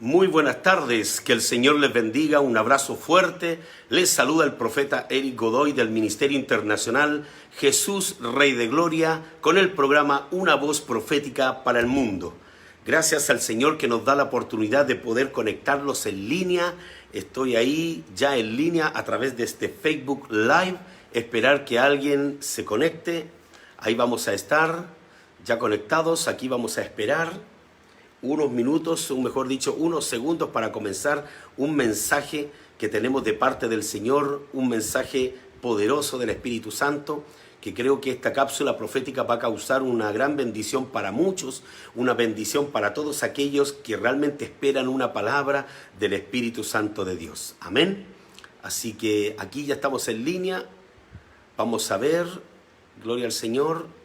Muy buenas tardes, que el Señor les bendiga, un abrazo fuerte. Les saluda el profeta Eric Godoy del Ministerio Internacional Jesús Rey de Gloria con el programa Una Voz Profética para el Mundo. Gracias al Señor que nos da la oportunidad de poder conectarlos en línea. Estoy ahí ya en línea a través de este Facebook Live. Esperar que alguien se conecte. Ahí vamos a estar ya conectados. Aquí vamos a esperar unos minutos, o mejor dicho, unos segundos para comenzar un mensaje que tenemos de parte del Señor, un mensaje poderoso del Espíritu Santo, que creo que esta cápsula profética va a causar una gran bendición para muchos, una bendición para todos aquellos que realmente esperan una palabra del Espíritu Santo de Dios. Amén. Así que aquí ya estamos en línea. Vamos a ver. Gloria al Señor.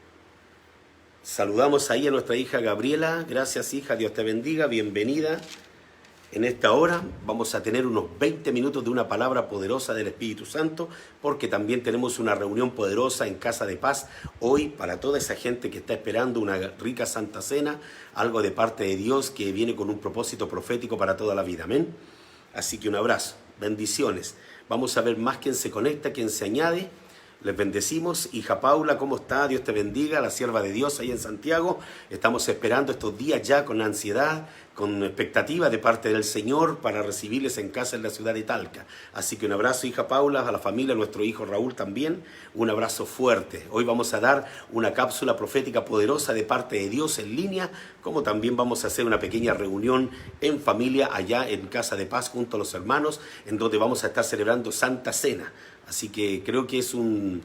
Saludamos ahí a nuestra hija Gabriela. Gracias, hija. Dios te bendiga. Bienvenida. En esta hora vamos a tener unos 20 minutos de una palabra poderosa del Espíritu Santo, porque también tenemos una reunión poderosa en Casa de Paz hoy para toda esa gente que está esperando una rica Santa Cena, algo de parte de Dios que viene con un propósito profético para toda la vida. Amén. Así que un abrazo. Bendiciones. Vamos a ver más quién se conecta, quién se añade. Les bendecimos. Hija Paula, ¿cómo está? Dios te bendiga, la sierva de Dios ahí en Santiago. Estamos esperando estos días ya con ansiedad, con expectativa de parte del Señor para recibirles en casa en la ciudad de Talca. Así que un abrazo, hija Paula, a la familia, a nuestro hijo Raúl también. Un abrazo fuerte. Hoy vamos a dar una cápsula profética poderosa de parte de Dios en línea, como también vamos a hacer una pequeña reunión en familia allá en Casa de Paz junto a los hermanos, en donde vamos a estar celebrando Santa Cena. Así que creo que es un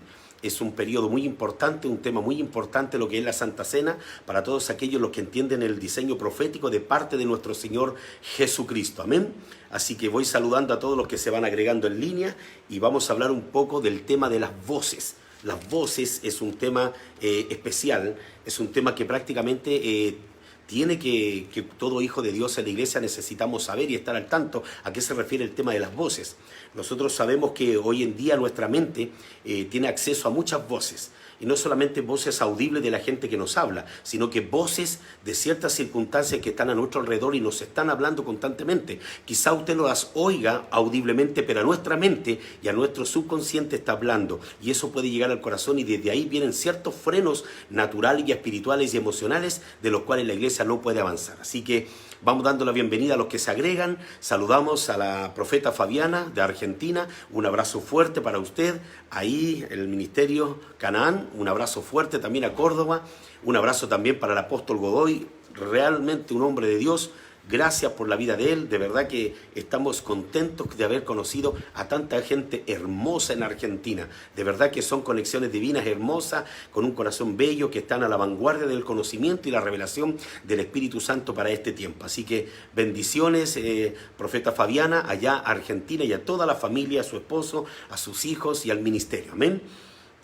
periodo muy importante, un tema muy importante lo que es la Santa Cena para todos aquellos los que entienden el diseño profético de parte de nuestro Señor Jesucristo. Amén. Así que voy saludando a todos los que se van agregando en línea y vamos a hablar un poco del tema de las voces. Las voces es un tema especial, es un tema que prácticamente tiene que todo hijo de Dios en la iglesia necesitamos saber y estar al tanto a qué se refiere el tema de las voces. Nosotros sabemos que hoy en día nuestra mente tiene acceso a muchas voces. Y no solamente voces audibles de la gente que nos habla, sino que voces de ciertas circunstancias que están a nuestro alrededor y nos están hablando constantemente. Quizá usted no las oiga audiblemente, pero a nuestra mente y a nuestro subconsciente está hablando. Y eso puede llegar al corazón y desde ahí vienen ciertos frenos naturales y espirituales y emocionales de los cuales la iglesia no puede avanzar. Así que vamos dando la bienvenida a los que se agregan. Saludamos a la profeta Fabiana de Argentina. Un abrazo fuerte para usted. Ahí el Ministerio Canaán. Un abrazo fuerte también a Córdoba. Un abrazo también para el apóstol Godoy. Realmente un hombre de Dios. Gracias por la vida de él. De verdad que estamos contentos de haber conocido a tanta gente hermosa en Argentina. De verdad que son conexiones divinas hermosas, con un corazón bello, que están a la vanguardia del conocimiento y la revelación del Espíritu Santo para este tiempo. Así que bendiciones, profeta Fabiana, allá a Argentina y a toda la familia, a su esposo, a sus hijos y al ministerio. Amén.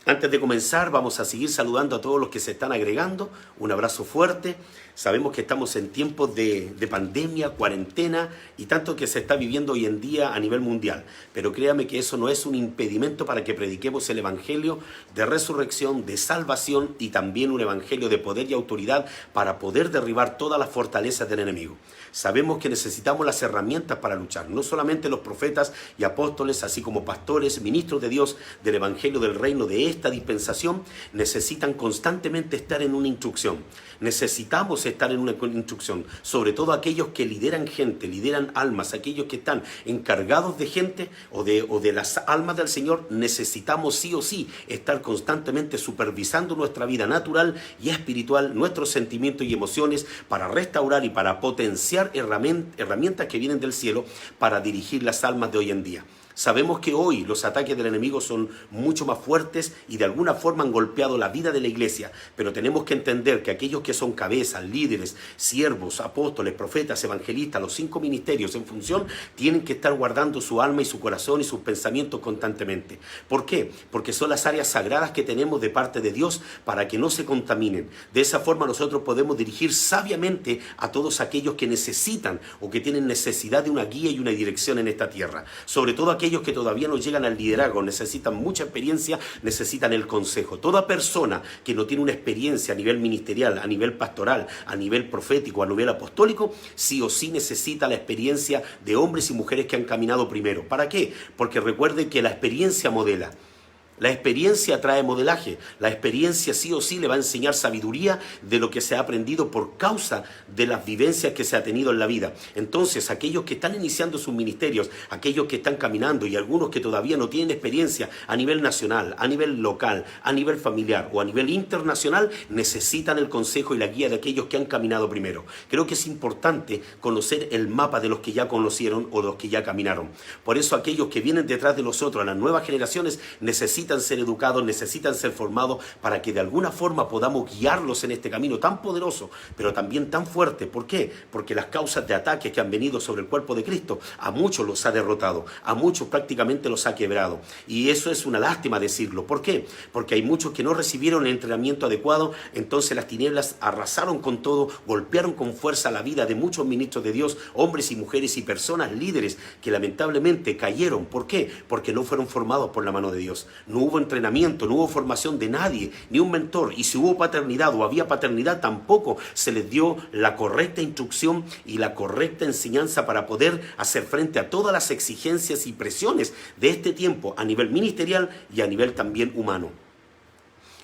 Antes de comenzar, vamos a seguir saludando a todos los que se están agregando. Un abrazo fuerte. Sabemos que estamos en tiempos de pandemia, cuarentena y tanto que se está viviendo hoy en día a nivel mundial. Pero créame que eso no es un impedimento para que prediquemos el evangelio de resurrección, de salvación y también un evangelio de poder y autoridad para poder derribar todas las fortalezas del enemigo. Sabemos que necesitamos las herramientas para luchar, no solamente los profetas y apóstoles, así como pastores, ministros de Dios del evangelio del reino de esta dispensación, necesitan constantemente estar en una instrucción. Necesitamos estar en una instrucción, sobre todo aquellos que lideran gente, lideran almas, aquellos que están encargados de gente o de las almas del Señor. Necesitamos sí o sí estar constantemente supervisando nuestra vida natural y espiritual, nuestros sentimientos y emociones para restaurar y para potenciar herramientas que vienen del cielo para dirigir las almas de hoy en día. Sabemos que hoy los ataques del enemigo son mucho más fuertes y de alguna forma han golpeado la vida de la iglesia, pero tenemos que entender que aquellos que son cabezas, líderes, siervos, apóstoles, profetas, evangelistas, los 5 ministerios en función, tienen que estar guardando su alma y su corazón y sus pensamientos constantemente. ¿Por qué? Porque son las áreas sagradas que tenemos de parte de Dios para que no se contaminen. De esa forma nosotros podemos dirigir sabiamente a todos aquellos que necesitan o que tienen necesidad de una guía y una dirección en esta tierra. Sobre todo aquellos aquellos que todavía no llegan al liderazgo, necesitan mucha experiencia, necesitan el consejo. Toda persona que no tiene una experiencia a nivel ministerial, a nivel pastoral, a nivel profético, a nivel apostólico, sí o sí necesita la experiencia de hombres y mujeres que han caminado primero. ¿Para qué? Porque recuerden que la experiencia modela. La experiencia trae modelaje, la experiencia sí o sí le va a enseñar sabiduría de lo que se ha aprendido por causa de las vivencias que se ha tenido en la vida. Entonces, aquellos que están iniciando sus ministerios, aquellos que están caminando y algunos que todavía no tienen experiencia a nivel nacional, a nivel local, a nivel familiar o a nivel internacional, necesitan el consejo y la guía de aquellos que han caminado primero. Creo que es importante conocer el mapa de los que ya conocieron o los que ya caminaron. Por eso aquellos que vienen detrás de nosotros, las nuevas generaciones, necesitan ser educados, necesitan ser formados para que de alguna forma podamos guiarlos en este camino tan poderoso, pero también tan fuerte. ¿Por qué? Porque las causas de ataques que han venido sobre el cuerpo de Cristo, a muchos los ha derrotado, a muchos prácticamente los ha quebrado. Y eso es una lástima decirlo. ¿Por qué? Porque hay muchos que no recibieron el entrenamiento adecuado, entonces las tinieblas arrasaron con todo, golpearon con fuerza la vida de muchos ministros de Dios, hombres y mujeres y personas líderes que lamentablemente cayeron. ¿Por qué? Porque no fueron formados por la mano de Dios. No hubo entrenamiento, no hubo formación de nadie, ni un mentor. Y si hubo paternidad o había paternidad, tampoco se les dio la correcta instrucción y la correcta enseñanza para poder hacer frente a todas las exigencias y presiones de este tiempo a nivel ministerial y a nivel también humano.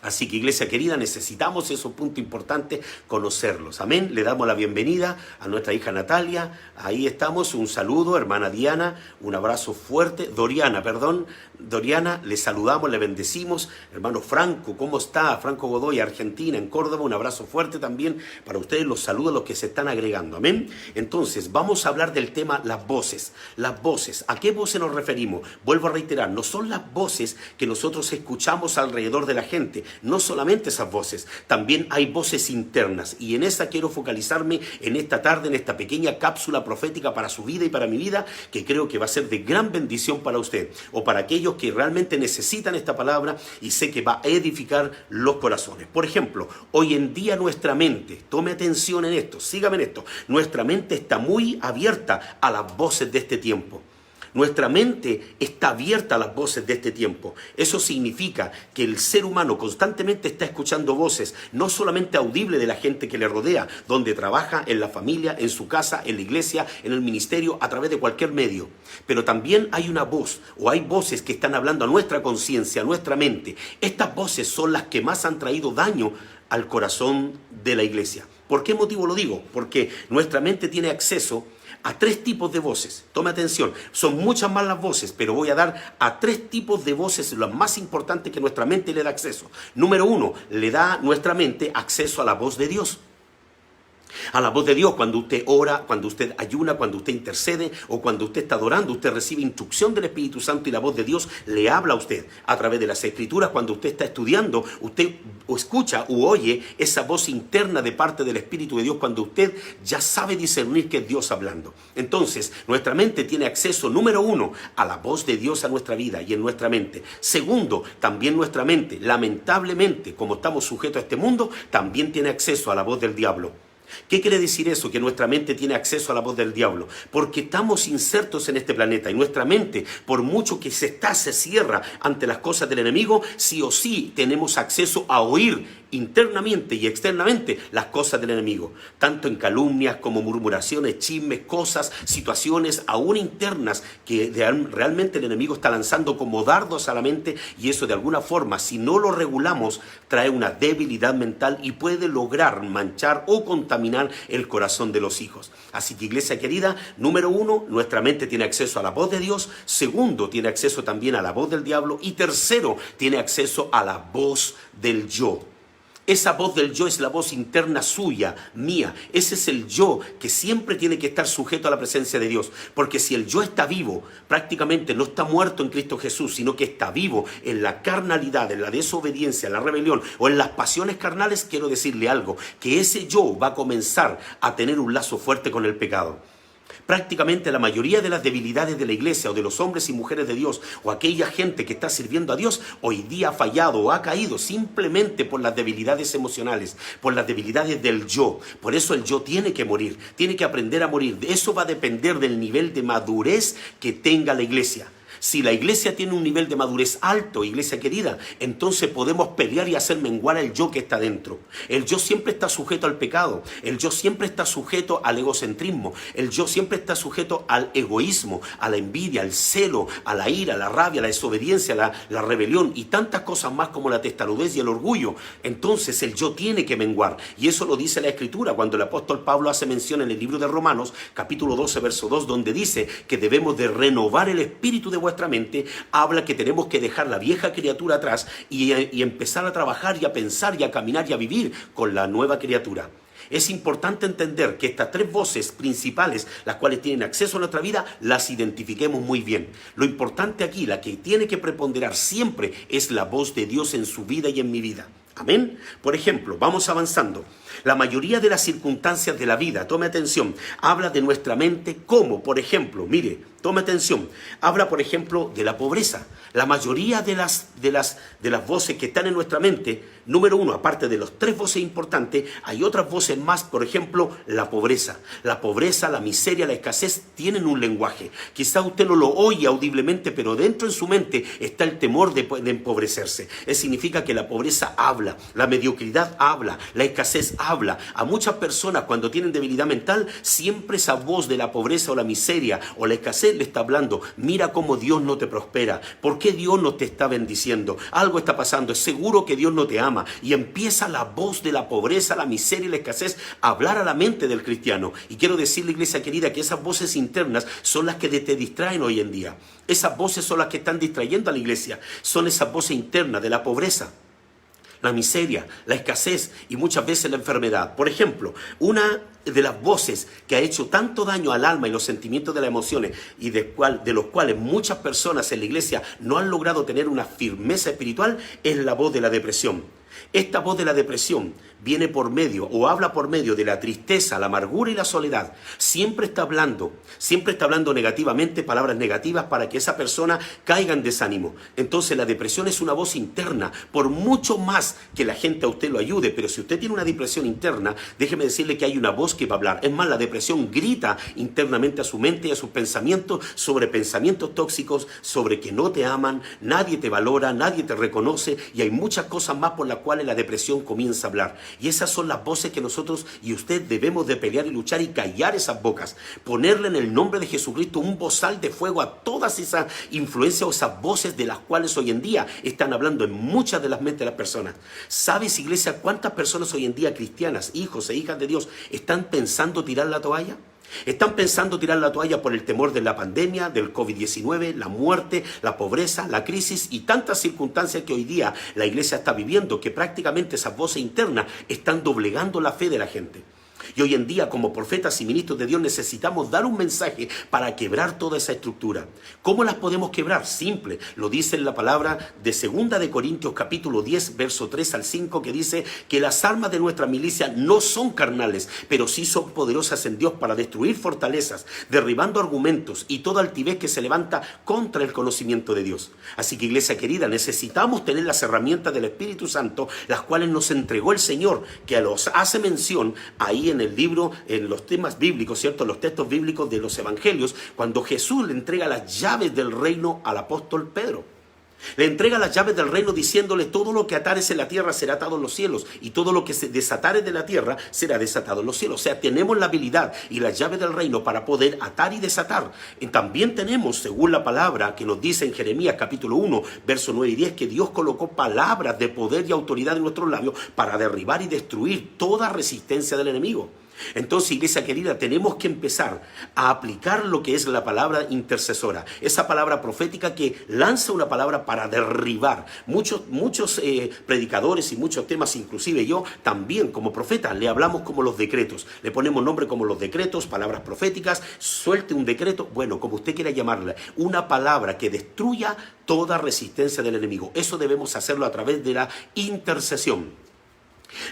Así que, iglesia querida, necesitamos esos puntos importantes, conocerlos. Amén. Le damos la bienvenida a nuestra hija Natalia. Ahí estamos. Un saludo, hermana Diana. Un abrazo fuerte. Doriana, le saludamos, le bendecimos. Hermano Franco, ¿cómo está? Franco Godoy, Argentina, en Córdoba. Un abrazo fuerte también para ustedes. Los saludos a los que se están agregando. Amén. Entonces, vamos a hablar del tema las voces. Las voces. ¿A qué voces nos referimos? Vuelvo a reiterar, no son las voces que nosotros escuchamos alrededor de la gente. No solamente esas voces, también hay voces internas, y en esa quiero focalizarme en esta tarde, en esta pequeña cápsula profética para su vida y para mi vida, que creo que va a ser de gran bendición para usted, o para aquellos que realmente necesitan esta palabra, y sé que va a edificar los corazones. Por ejemplo, hoy en día nuestra mente, tome atención en esto, sígame en esto, nuestra mente está muy abierta a las voces de este tiempo. Nuestra mente está abierta a las voces de este tiempo. Eso significa que el ser humano constantemente está escuchando voces, no solamente audibles de la gente que le rodea, donde trabaja, en la familia, en su casa, en la iglesia, en el ministerio, a través de cualquier medio. Pero también hay una voz, o hay voces que están hablando a nuestra conciencia, a nuestra mente. Estas voces son las que más han traído daño al corazón de la iglesia. ¿Por qué motivo lo digo? Porque nuestra mente tiene acceso a 3 tipos de voces. Tome atención, son muchas más las voces, pero voy a dar a 3 tipos de voces, las más importantes que nuestra mente le da acceso. Número 1, le da nuestra mente acceso a la voz de Dios. A la voz de Dios, cuando usted ora, cuando usted ayuna, cuando usted intercede o cuando usted está adorando, usted recibe instrucción del Espíritu Santo y la voz de Dios le habla a usted a través de las Escrituras. Cuando usted está estudiando, usted o escucha o oye esa voz interna de parte del Espíritu de Dios cuando usted ya sabe discernir que es Dios hablando. Entonces, nuestra mente tiene acceso, número 1, a la voz de Dios a nuestra vida y en nuestra mente. Segundo, también nuestra mente, lamentablemente, como estamos sujetos a este mundo, también tiene acceso a la voz del diablo. ¿Qué quiere decir eso? Que nuestra mente tiene acceso a la voz del diablo. Porque estamos insertos en este planeta y nuestra mente, por mucho que se cierra ante las cosas del enemigo, sí o sí tenemos acceso a oír internamente y externamente las cosas del enemigo. Tanto en calumnias como murmuraciones, chismes, cosas, situaciones aún internas que realmente el enemigo está lanzando como dardos a la mente, y eso de alguna forma, si no lo regulamos, trae una debilidad mental y puede lograr manchar o contaminar el corazón de los hijos. Así que, iglesia querida, número 1, nuestra mente tiene acceso a la voz de Dios. Segundo, tiene acceso también a la voz del diablo. Y tercero, tiene acceso a la voz del yo. Esa voz del yo es la voz interna suya, mía. Ese es el yo que siempre tiene que estar sujeto a la presencia de Dios. Porque si el yo está vivo, prácticamente no está muerto en Cristo Jesús, sino que está vivo en la carnalidad, en la desobediencia, en la rebelión o en las pasiones carnales, quiero decirle algo, que ese yo va a comenzar a tener un lazo fuerte con el pecado. Prácticamente la mayoría de las debilidades de la iglesia o de los hombres y mujeres de Dios o aquella gente que está sirviendo a Dios hoy día ha fallado o ha caído simplemente por las debilidades emocionales, por las debilidades del yo. Por eso el yo tiene que morir, tiene que aprender a morir. Eso va a depender del nivel de madurez que tenga la iglesia. Si la iglesia tiene un nivel de madurez alto, iglesia querida, entonces podemos pelear y hacer menguar el yo que está dentro. El yo siempre está sujeto al pecado. El yo siempre está sujeto al egocentrismo. El yo siempre está sujeto al egoísmo, a la envidia, al celo, a la ira, a la rabia, a la desobediencia, a la rebelión y tantas cosas más como la testarudez y el orgullo. Entonces el yo tiene que menguar. Y eso lo dice la Escritura cuando el apóstol Pablo hace mención en el libro de Romanos, capítulo 12, verso 2, donde dice que debemos de renovar el espíritu de vuestra mente. Habla que tenemos que dejar la vieja criatura atrás y empezar a trabajar y a pensar y a caminar y a vivir con la nueva criatura. Es importante entender que estas tres voces principales, las cuales tienen acceso a nuestra vida, las identifiquemos muy bien. Lo importante aquí, la que tiene que preponderar siempre, es la voz de Dios en su vida y en mi vida. Amén. Por ejemplo, vamos avanzando. La mayoría de las circunstancias de la vida, tome atención, habla de nuestra mente como, por ejemplo, mire, tome atención, habla, por ejemplo, de la pobreza. La mayoría de las voces que están en nuestra mente, número uno, aparte de las tres voces importantes, hay otras voces más, por ejemplo, la pobreza. La pobreza, la miseria, la escasez tienen un lenguaje. Quizá usted no lo oye audiblemente, pero dentro en su mente está el temor de empobrecerse. Eso significa que la pobreza habla, la mediocridad habla, la escasez habla. A muchas personas cuando tienen debilidad mental, siempre esa voz de la pobreza o la miseria o la escasez le está hablando. Mira cómo Dios no te prospera. ¿Por qué Dios no te está bendiciendo? Algo está pasando. Es seguro que Dios no te ama. Y empieza la voz de la pobreza, la miseria y la escasez a hablar a la mente del cristiano. Y quiero decirle, iglesia querida, que esas voces internas son las que te distraen hoy en día. Esas voces son las que están distrayendo a la iglesia. Son esas voces internas de la pobreza, la miseria, la escasez y muchas veces la enfermedad. Por ejemplo, una de las voces que ha hecho tanto daño al alma y los sentimientos de las emociones y de los cuales muchas personas en la iglesia no han logrado tener una firmeza espiritual es la voz de la depresión. Esta voz de la depresión viene por medio o habla por medio de la tristeza, la amargura y la soledad. Siempre está hablando negativamente, palabras negativas para que esa persona caiga en desánimo. Entonces la depresión es una voz interna, por mucho más que la gente a usted lo ayude. Pero si usted tiene una depresión interna, déjeme decirle que hay una voz que va a hablar. Es más, la depresión grita internamente a su mente y a sus pensamientos sobre pensamientos tóxicos, sobre que no te aman, nadie te valora, nadie te reconoce y hay muchas cosas más por las cuales la depresión comienza a hablar. Y esas son las voces que nosotros y usted debemos de pelear y luchar y callar esas bocas. Ponerle en el nombre de Jesucristo un bozal de fuego a todas esas influencias o esas voces de las cuales hoy en día están hablando en muchas de las mentes de las personas. ¿Sabes, iglesia, cuántas personas hoy en día cristianas, hijos e hijas de Dios, están pensando tirar la toalla? Están pensando tirar la toalla por el temor de la pandemia, del COVID-19, la muerte, la pobreza, la crisis y tantas circunstancias que hoy día la iglesia está viviendo, que prácticamente esas voces internas están doblegando la fe de la gente. Y hoy en día, como profetas y ministros de Dios, necesitamos dar un mensaje para quebrar toda esa estructura. ¿Cómo las podemos quebrar? Simple. Lo dice en la palabra de 2 de Corintios capítulo 10, verso 3 al 5, que dice que las armas de nuestra milicia no son carnales, pero sí son poderosas en Dios para destruir fortalezas, derribando argumentos y toda altivez que se levanta contra el conocimiento de Dios. Así que, iglesia querida, necesitamos tener las herramientas del Espíritu Santo, las cuales nos entregó el Señor, que los hace mención ahí en el libro, en los temas bíblicos, ¿cierto? Los textos bíblicos de los evangelios, cuando Jesús le entrega las llaves del reino al apóstol Pedro. Le entrega las llaves del reino diciéndole: todo lo que atares en la tierra será atado en los cielos, y todo lo que se desatare de la tierra será desatado en los cielos. O sea, tenemos la habilidad y las llaves del reino para poder atar y desatar. Y también tenemos, según la palabra que nos dice en Jeremías capítulo 1, verso 9 y 10, que Dios colocó palabras de poder y autoridad en nuestros labios para derribar y destruir toda resistencia del enemigo. Entonces, iglesia querida, tenemos que empezar a aplicar lo que es la palabra intercesora, esa palabra profética que lanza una palabra para derribar. Muchos predicadores y muchos temas, inclusive yo también como profeta, le hablamos como los decretos, le ponemos nombre como los decretos, palabras proféticas. Suelte un decreto, bueno, como usted quiera llamarla, una palabra que destruya toda resistencia del enemigo. Eso debemos hacerlo a través de la intercesión.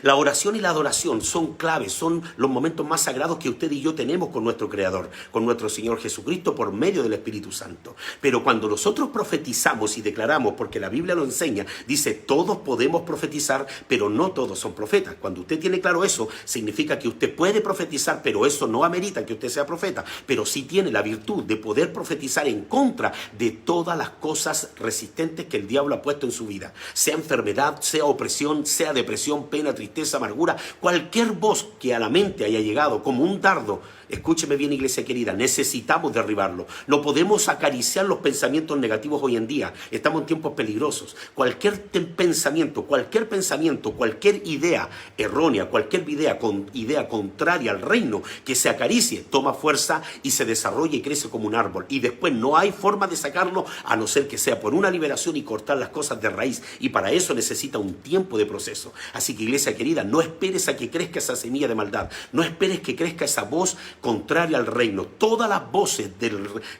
La oración y la adoración son claves, son los momentos más sagrados que usted y yo tenemos con nuestro Creador, con nuestro Señor Jesucristo por medio del Espíritu Santo. Pero cuando nosotros profetizamos y declaramos, porque la Biblia lo enseña, dice, todos podemos profetizar, pero no todos son profetas. Cuando usted tiene claro eso, significa que usted puede profetizar, pero eso no amerita que usted sea profeta, pero sí tiene la virtud de poder profetizar en contra de todas las cosas resistentes que el diablo ha puesto en su vida. Sea enfermedad, sea opresión, sea depresión, pena, tristeza, amargura, cualquier voz que a la mente haya llegado como un dardo. Escúcheme bien, iglesia querida, necesitamos derribarlo. No podemos acariciar los pensamientos negativos hoy en día. Estamos en tiempos peligrosos. Cualquier pensamiento, cualquier idea errónea, cualquier idea contraria al reino que se acaricie, toma fuerza y se desarrolla y crece como un árbol. Y después no hay forma de sacarlo a no ser que sea por una liberación y cortar las cosas de raíz. Y para eso necesita un tiempo de proceso. Así que, iglesia querida, no esperes a que crezca esa semilla de maldad. No esperes que crezca esa voz contraria al reino. Todas las voces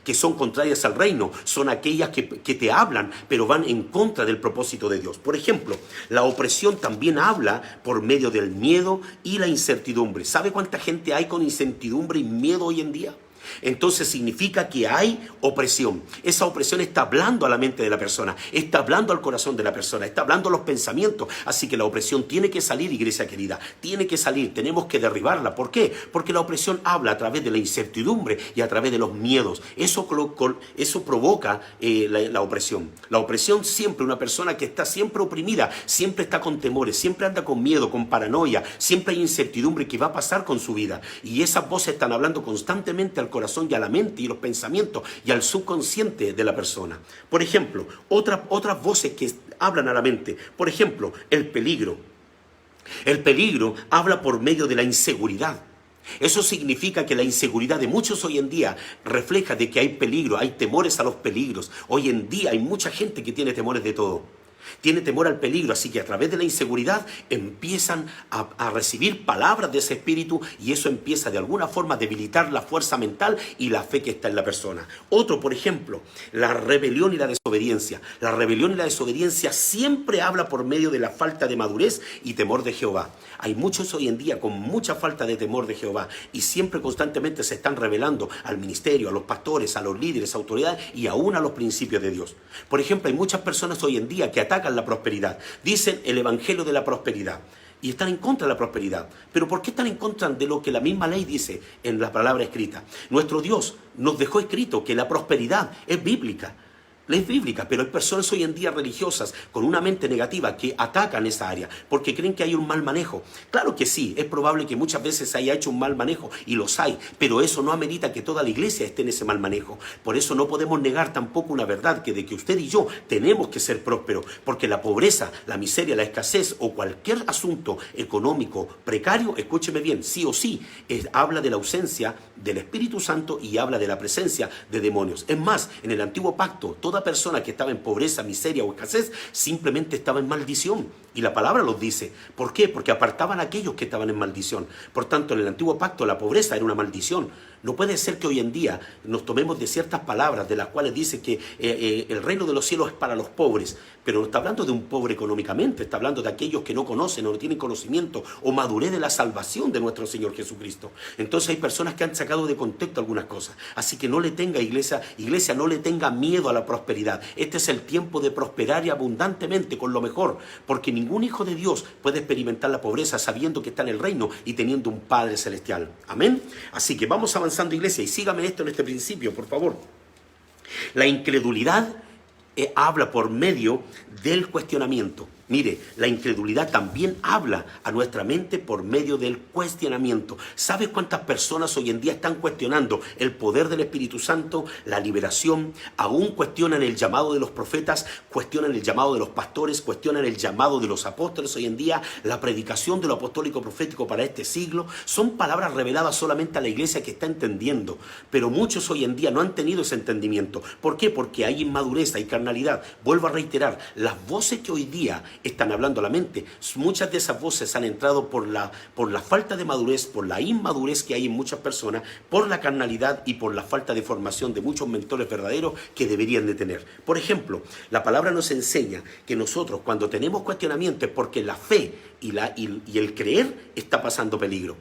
que son contrarias al reino son aquellas que te hablan, pero van en contra del propósito de Dios. Por ejemplo, la opresión también habla por medio del miedo y la incertidumbre. ¿Sabe cuánta gente hay con incertidumbre y miedo hoy en día? Entonces significa que hay opresión. Esa opresión está hablando a la mente de la persona, está hablando al corazón de la persona, está hablando a los pensamientos. Así que la opresión tiene que salir, iglesia querida, tiene que salir, tenemos que derribarla. ¿Por qué? Porque la opresión habla a través de la incertidumbre y a través de los miedos. Eso provoca la opresión. La opresión siempre, una persona que está siempre oprimida, siempre está con temores, siempre anda con miedo, con paranoia, siempre hay incertidumbre que va a pasar con su vida. Y esas voces están hablando constantemente al corazón y a la mente y los pensamientos y al subconsciente de la persona. Por ejemplo, otras voces que hablan a la mente. Por ejemplo, el peligro. El peligro habla por medio de la inseguridad. Eso significa que la inseguridad de muchos hoy en día refleja de que hay peligro, hay temores a los peligros. Hoy en día hay mucha gente que tiene temores de todo. Tiene temor al peligro, así que a través de la inseguridad empiezan a recibir palabras de ese espíritu y eso empieza de alguna forma a debilitar la fuerza mental y la fe que está en la persona. Otro, por ejemplo, la rebelión y la desobediencia. La rebelión y la desobediencia siempre habla por medio de la falta de madurez y temor de Jehová. Hay muchos hoy en día con mucha falta de temor de Jehová y siempre constantemente se están rebelando al ministerio, a los pastores, a los líderes, autoridades y aún a los principios de Dios. Por ejemplo, hay muchas personas hoy en día que atacan la prosperidad. Dicen el evangelio de la prosperidad y están en contra de la prosperidad. ¿Pero por qué están en contra de lo que la misma ley dice en la palabra escrita? Nuestro Dios nos dejó escrito que la prosperidad es bíblica. Es bíblica, pero hay personas hoy en día religiosas con una mente negativa que atacan esa área porque creen que hay un mal manejo. Claro que sí, es probable que muchas veces se haya hecho un mal manejo y los hay, pero eso no amerita que toda la iglesia esté en ese mal manejo. Por eso no podemos negar tampoco una verdad, que de que usted y yo tenemos que ser prósperos, porque la pobreza, la miseria, la escasez o cualquier asunto económico precario, escúcheme bien, sí o sí, habla de la ausencia del Espíritu Santo y habla de la presencia de demonios. Es más, en el antiguo pacto, toda persona que estaba en pobreza, miseria o escasez simplemente estaba en maldición. Y la palabra los dice. ¿Por qué? Porque apartaban a aquellos que estaban en maldición. Por tanto, en el antiguo pacto la pobreza era una maldición. No puede ser que hoy en día nos tomemos de ciertas palabras de las cuales dice que el reino de los cielos es para los pobres. Pero no está hablando de un pobre económicamente, está hablando de aquellos que no conocen o no tienen conocimiento o madurez de la salvación de nuestro Señor Jesucristo. Entonces hay personas que han sacado de contexto algunas cosas. Así que no le tenga, iglesia, no le tenga miedo a la prosperidad. Este es el tiempo de prosperar y abundantemente con lo mejor, porque ningún hijo de Dios puede experimentar la pobreza sabiendo que está en el reino y teniendo un Padre celestial. Amén. Así que vamos avanzando, iglesia, y sígame esto en este principio, por favor. La incredulidad habla por medio del cuestionamiento. Mire, la incredulidad también habla a nuestra mente por medio del cuestionamiento. ¿Sabes cuántas personas hoy en día están cuestionando el poder del Espíritu Santo, la liberación? Aún cuestionan el llamado de los profetas, cuestionan el llamado de los pastores, cuestionan el llamado de los apóstoles hoy en día, la predicación de lo apostólico profético para este siglo. Son palabras reveladas solamente a la iglesia que está entendiendo, pero muchos hoy en día no han tenido ese entendimiento. ¿Por qué? Porque hay inmadurez, hay carnalidad. Vuelvo a reiterar, las voces que hoy día están hablando a la mente, muchas de esas voces han entrado por la falta de madurez, por la inmadurez que hay en muchas personas, por la carnalidad y por la falta de formación de muchos mentores verdaderos que deberían de tener. Por ejemplo, la palabra nos enseña que nosotros cuando tenemos cuestionamientos es porque la fe y el creer está pasando peligro.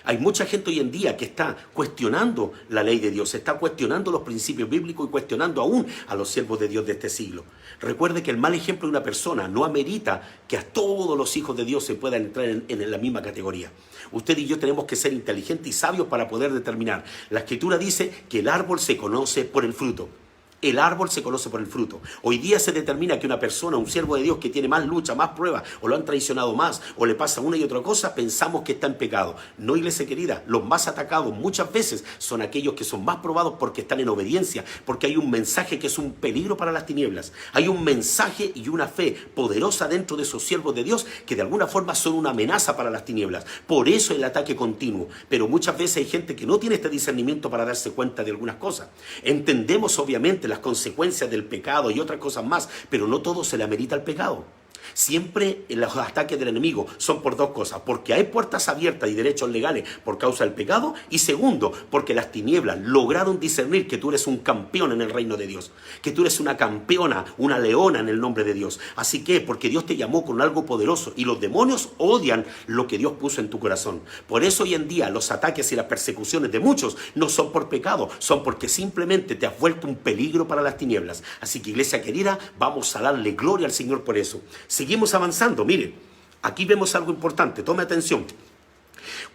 Hay mucha gente hoy en día que está cuestionando la ley de Dios, está cuestionando los principios bíblicos y cuestionando aún a los siervos de Dios de este siglo. Recuerde que el mal ejemplo de una persona no amerita que a todos los hijos de Dios se puedan entrar en la misma categoría. Usted y yo tenemos que ser inteligentes y sabios para poder determinar. La Escritura dice que el árbol se conoce por el fruto. El árbol se conoce por el fruto. Hoy día se determina que una persona, un siervo de Dios que tiene más lucha, más pruebas, o lo han traicionado más, o le pasa una y otra cosa, pensamos que está en pecado. No, iglesia querida, los más atacados muchas veces son aquellos que son más probados porque están en obediencia, porque hay un mensaje que es un peligro para las tinieblas. Hay un mensaje y una fe poderosa dentro de esos siervos de Dios que de alguna forma son una amenaza para las tinieblas. Por eso el ataque continuo. Pero muchas veces hay gente que no tiene este discernimiento para darse cuenta de algunas cosas. Entendemos obviamente las consecuencias del pecado y otras cosas más, pero no todo se le amerita al pecado. Siempre los ataques del enemigo son por dos cosas: porque hay puertas abiertas y derechos legales por causa del pecado, y segundo, porque las tinieblas lograron discernir que tú eres un campeón en el reino de Dios, que tú eres una campeona, una leona en el nombre de Dios. Así que, porque Dios te llamó con algo poderoso, y los demonios odian lo que Dios puso en tu corazón. Por eso hoy en día los ataques y las persecuciones de muchos no son por pecado, son porque simplemente te has vuelto un peligro para las tinieblas. Así que, iglesia querida, vamos a darle gloria al Señor por eso. Seguimos avanzando. Mire, aquí vemos algo importante, tome atención.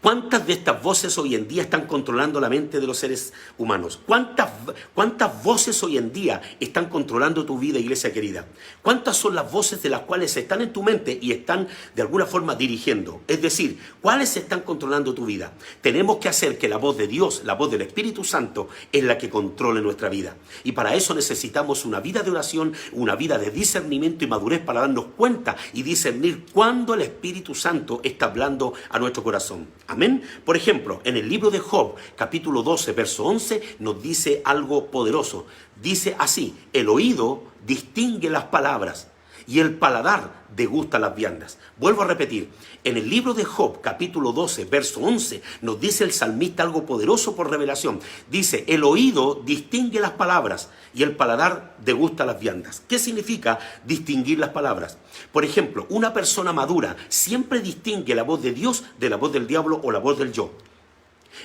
¿Cuántas de estas voces hoy en día están controlando la mente de los seres humanos? ¿Cuántas voces hoy en día están controlando tu vida, iglesia querida? ¿Cuántas son las voces de las cuales están en tu mente y están de alguna forma dirigiendo? Es decir, ¿cuáles están controlando tu vida? Tenemos que hacer que la voz de Dios, la voz del Espíritu Santo, es la que controle nuestra vida. Y para eso necesitamos una vida de oración, una vida de discernimiento y madurez para darnos cuenta y discernir cuándo el Espíritu Santo está hablando a nuestro corazón. Amén. Por ejemplo, en el libro de Job, capítulo 12, verso 11, nos dice algo poderoso. Dice así: el oído distingue las palabras y el paladar degusta las viandas. Vuelvo a repetir, en el libro de Job, capítulo 12, verso 11, nos dice el salmista algo poderoso por revelación. Dice: el oído distingue las palabras y el paladar degusta las viandas. ¿Qué significa distinguir las palabras? Por ejemplo, una persona madura siempre distingue la voz de Dios de la voz del diablo o la voz del yo.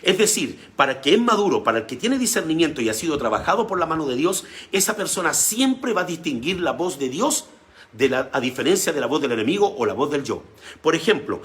Es decir, para el que es maduro, para el que tiene discernimiento y ha sido trabajado por la mano de Dios, esa persona siempre va a distinguir la voz de Dios a diferencia de la voz del enemigo o la voz del yo. Por ejemplo,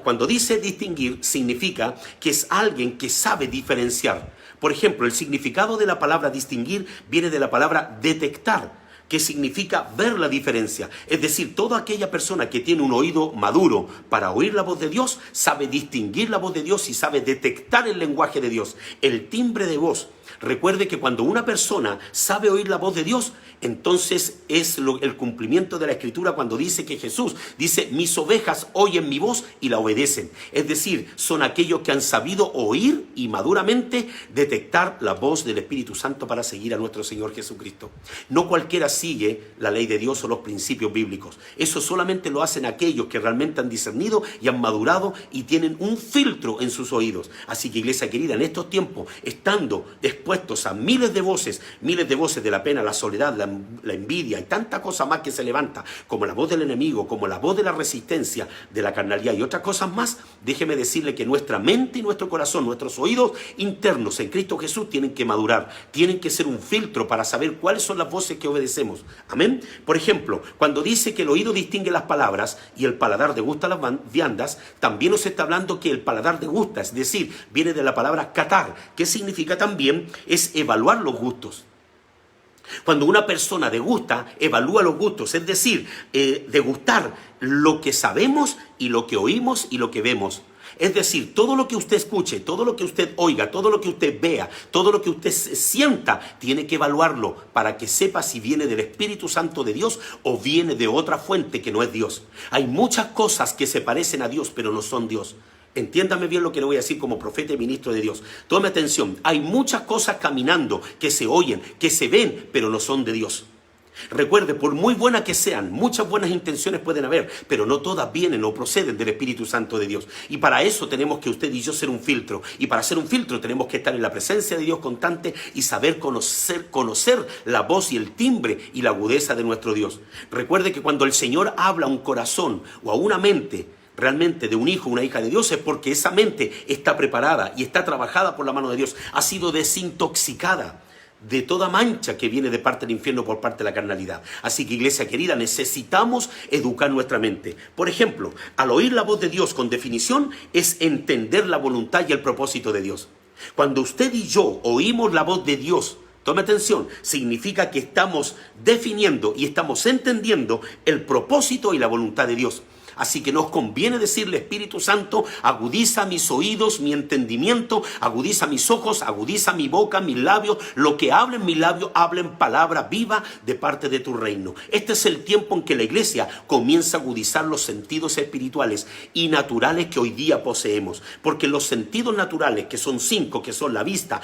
cuando dice distinguir, significa que es alguien que sabe diferenciar. Por ejemplo, el significado de la palabra distinguir viene de la palabra detectar, que significa ver la diferencia. Es decir, toda aquella persona que tiene un oído maduro para oír la voz de Dios, sabe distinguir la voz de Dios y sabe detectar el lenguaje de Dios, el timbre de voz. Recuerde que cuando una persona sabe oír la voz de Dios, entonces es el cumplimiento de la Escritura cuando dice que Jesús dice: mis ovejas oyen mi voz y la obedecen. Es decir, son aquellos que han sabido oír y maduramente detectar la voz del Espíritu Santo para seguir a nuestro Señor Jesucristo. No cualquiera sigue la ley de Dios o los principios bíblicos. Eso solamente lo hacen aquellos que realmente han discernido y han madurado y tienen un filtro en sus oídos. Así que, iglesia querida, en estos tiempos, estando expuestos a miles de voces de la pena, la soledad, la envidia y tanta cosa más que se levanta, como la voz del enemigo, como la voz de la resistencia, de la carnalidad y otras cosas más, déjeme decirle que nuestra mente y nuestro corazón, nuestros oídos internos en Cristo Jesús tienen que madurar, tienen que ser un filtro para saber cuáles son las voces que obedecemos. Amén. Por ejemplo, cuando dice que el oído distingue las palabras y el paladar degusta las viandas, también nos está hablando que el paladar degusta, es decir, viene de la palabra catar, que significa también es evaluar los gustos. Cuando una persona degusta, evalúa los gustos, es decir, degustar lo que sabemos y lo que oímos y lo que vemos. Es decir, todo lo que usted escuche, todo lo que usted oiga, todo lo que usted vea, todo lo que usted sienta, tiene que evaluarlo para que sepa si viene del Espíritu Santo de Dios o viene de otra fuente que no es Dios. Hay muchas cosas que se parecen a Dios, pero no son Dios. Entiéndame bien lo que le voy a decir como profeta y ministro de Dios. Tome atención, hay muchas cosas caminando que se oyen, que se ven, pero no son de Dios. Recuerde, por muy buenas que sean, muchas buenas intenciones pueden haber, pero no todas vienen o proceden del Espíritu Santo de Dios. Y para eso tenemos que usted y yo ser un filtro. Y para ser un filtro tenemos que estar en la presencia de Dios constante y saber conocer la voz y el timbre y la agudeza de nuestro Dios. Recuerde que cuando el Señor habla a un corazón o a una mente, realmente de un hijo o una hija de Dios es porque esa mente está preparada y está trabajada por la mano de Dios, ha sido desintoxicada de toda mancha que viene de parte del infierno por parte de la carnalidad. Así que, iglesia querida, necesitamos educar nuestra mente. Por ejemplo, al oír la voz de Dios con definición es entender la voluntad y el propósito de Dios. Cuando usted y yo oímos la voz de Dios, tome atención, significa que estamos definiendo y estamos entendiendo el propósito y la voluntad de Dios. Así que nos conviene decirle: Espíritu Santo, agudiza mis oídos, mi entendimiento, agudiza mis ojos, agudiza mi boca, mis labios, lo que hablen mis labios, hablen palabra viva de parte de tu reino. Este es el tiempo en que la iglesia comienza a agudizar los sentidos espirituales y naturales que hoy día poseemos. Porque los sentidos naturales, que son 5, que son la vista,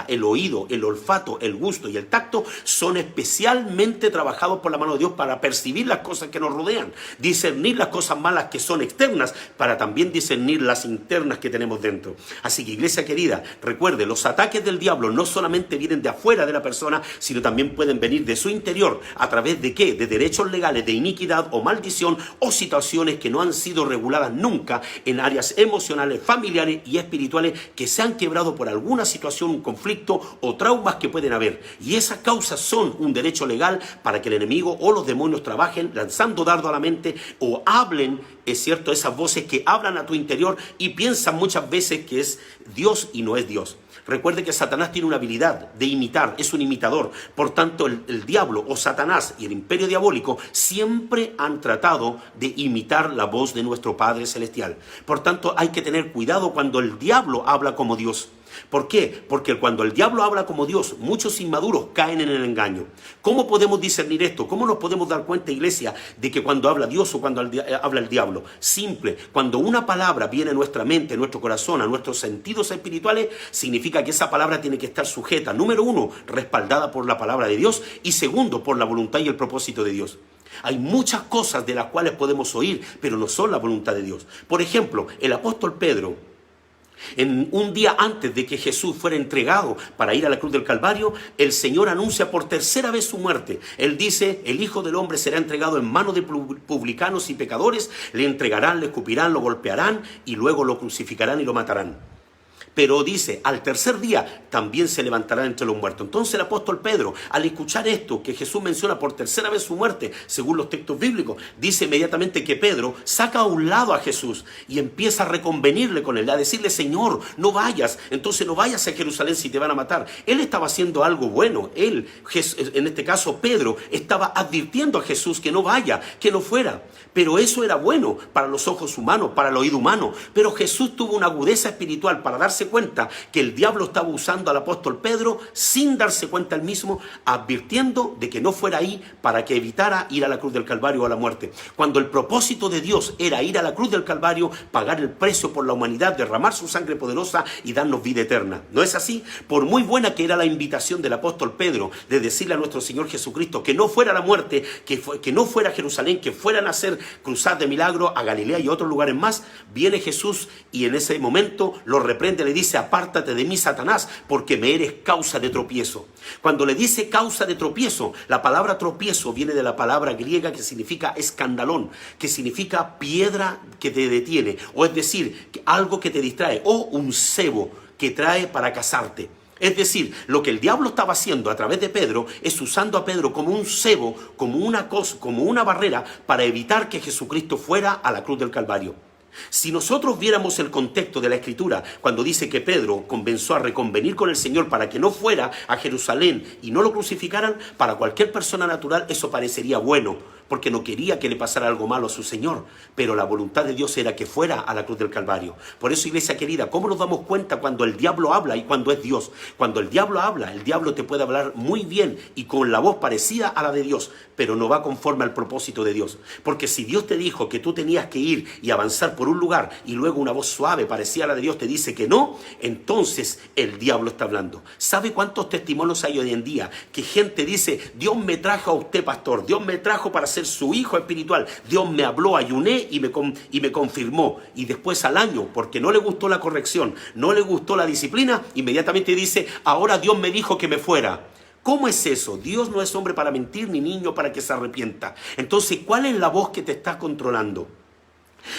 el oído, el olfato, el gusto y el tacto, son especialmente trabajados por la mano de Dios para percibir las cosas que nos rodean, discernir las cosas malas que son externas, para también discernir las internas que tenemos dentro. Así que, iglesia querida, recuerde, los ataques del diablo no solamente vienen de afuera de la persona, sino también pueden venir de su interior. ¿A través de qué? De derechos legales, de iniquidad o maldición, o situaciones que no han sido reguladas nunca en áreas emocionales, familiares y espirituales, que se han quebrado por alguna situación, un conflicto o traumas que pueden haber. Y esas causas son un derecho legal para que el enemigo o los demonios trabajen lanzando dardo a la mente, o hablen, es cierto, esas voces que hablan a tu interior y piensan muchas veces que es Dios y no es Dios. Recuerde que Satanás tiene una habilidad de imitar, es un imitador. Por tanto, el diablo o Satanás y el imperio diabólico siempre han tratado de imitar la voz de nuestro Padre Celestial. Por tanto, hay que tener cuidado cuando el diablo habla como Dios. ¿Por qué? Porque cuando el diablo habla como Dios, muchos inmaduros caen en el engaño. ¿Cómo podemos discernir esto? ¿Cómo nos podemos dar cuenta, iglesia, de que cuando habla Dios o cuando habla el diablo? Simple, cuando una palabra viene a nuestra mente, a nuestro corazón, a nuestros sentidos espirituales, significa que esa palabra tiene que estar sujeta, número 1, respaldada por la palabra de Dios, y segundo, por la voluntad y el propósito de Dios. Hay muchas cosas de las cuales podemos oír, pero no son la voluntad de Dios. Por ejemplo, el apóstol Pedro, en un día antes de que Jesús fuera entregado para ir a la cruz del Calvario, el Señor anuncia por tercera vez su muerte. Él dice: el Hijo del Hombre será entregado en manos de publicanos y pecadores, le entregarán, le escupirán, lo golpearán y luego lo crucificarán y lo matarán. Pero dice, al tercer día también se levantará entre los muertos. Entonces el apóstol Pedro, al escuchar esto, que Jesús menciona por tercera vez su muerte, según los textos bíblicos, dice inmediatamente que Pedro saca a un lado a Jesús y empieza a reconvenirle con él, a decirle: Señor, no vayas, entonces no vayas a Jerusalén si te van a matar. Él estaba haciendo algo bueno. Él, en este caso Pedro, estaba advirtiendo a Jesús que no vaya, que no fuera. Pero eso era bueno para los ojos humanos, para el oído humano. Pero Jesús tuvo una agudeza espiritual para darse cuenta que el diablo estaba usando al apóstol Pedro sin darse cuenta él mismo, advirtiendo de que no fuera ahí para que evitara ir a la cruz del Calvario o a la muerte. Cuando el propósito de Dios era ir a la cruz del Calvario, pagar el precio por la humanidad, derramar su sangre poderosa y darnos vida eterna. ¿No es así? Por muy buena que era la invitación del apóstol Pedro de decirle a nuestro Señor Jesucristo que no fuera a la muerte, que no fuera a Jerusalén, que fueran a hacer cruzar de milagro a Galilea y a otros lugares más, viene Jesús y en ese momento lo reprende, le dice: apártate de mí, Satanás, porque me eres causa de tropiezo. Cuando le dice causa de tropiezo, la palabra tropiezo viene de la palabra griega que significa escandalón, que significa piedra que te detiene, o es decir, algo que te distrae, o un cebo que trae para casarte. Es decir, lo que el diablo estaba haciendo a través de Pedro es usando a Pedro como un cebo, como una cosa, como una barrera para evitar que Jesucristo fuera a la cruz del Calvario. Si nosotros viéramos el contexto de la Escritura, cuando dice que Pedro comenzó a reconvenir con el Señor para que no fuera a Jerusalén y no lo crucificaran, para cualquier persona natural eso parecería bueno, porque no quería que le pasara algo malo a su Señor, pero la voluntad de Dios era que fuera a la cruz del Calvario. Por eso, iglesia querida, ¿cómo nos damos cuenta cuando el diablo habla y cuando es Dios? Cuando el diablo habla, el diablo te puede hablar muy bien y con la voz parecida a la de Dios, pero no va conforme al propósito de Dios. Porque si Dios te dijo que tú tenías que ir y avanzar por un lugar y luego una voz suave parecida a la de Dios te dice que no, entonces el diablo está hablando. ¿Sabe cuántos testimonios hay hoy en día? Que gente dice: Dios me trajo a usted, pastor, Dios me trajo para ser su hijo espiritual, Dios me habló, ayuné y me confirmó. Y después al año, porque no le gustó la corrección, no le gustó la disciplina, inmediatamente dice: ahora Dios me dijo que me fuera. ¿Cómo es eso? Dios no es hombre para mentir, ni niño para que se arrepienta. Entonces, ¿cuál es la voz que te está controlando?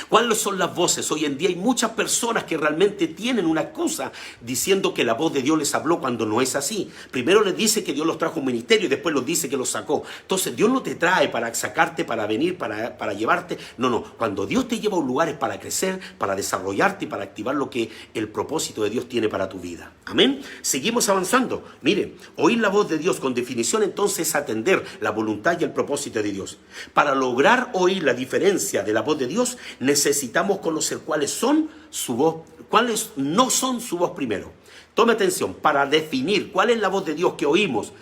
¿Cuáles son las voces? Hoy en día hay muchas personas que realmente tienen una excusa diciendo que la voz de Dios les habló cuando no es así. Primero les dice que Dios los trajo a un ministerio y después los dice que los sacó. Entonces Dios no te trae para sacarte, para venir, para llevarte. No. Cuando Dios te lleva a un lugar es para crecer, para desarrollarte y para activar lo que el propósito de Dios tiene para tu vida. Amén. Seguimos avanzando. Mire, oír la voz de Dios con definición entonces es atender la voluntad y el propósito de Dios. Para lograr oír la diferencia de la voz de Dios, necesitamos conocer cuáles son su voz, cuáles no son su voz primero. Tome atención, para definir cuál es la voz de Dios que oímos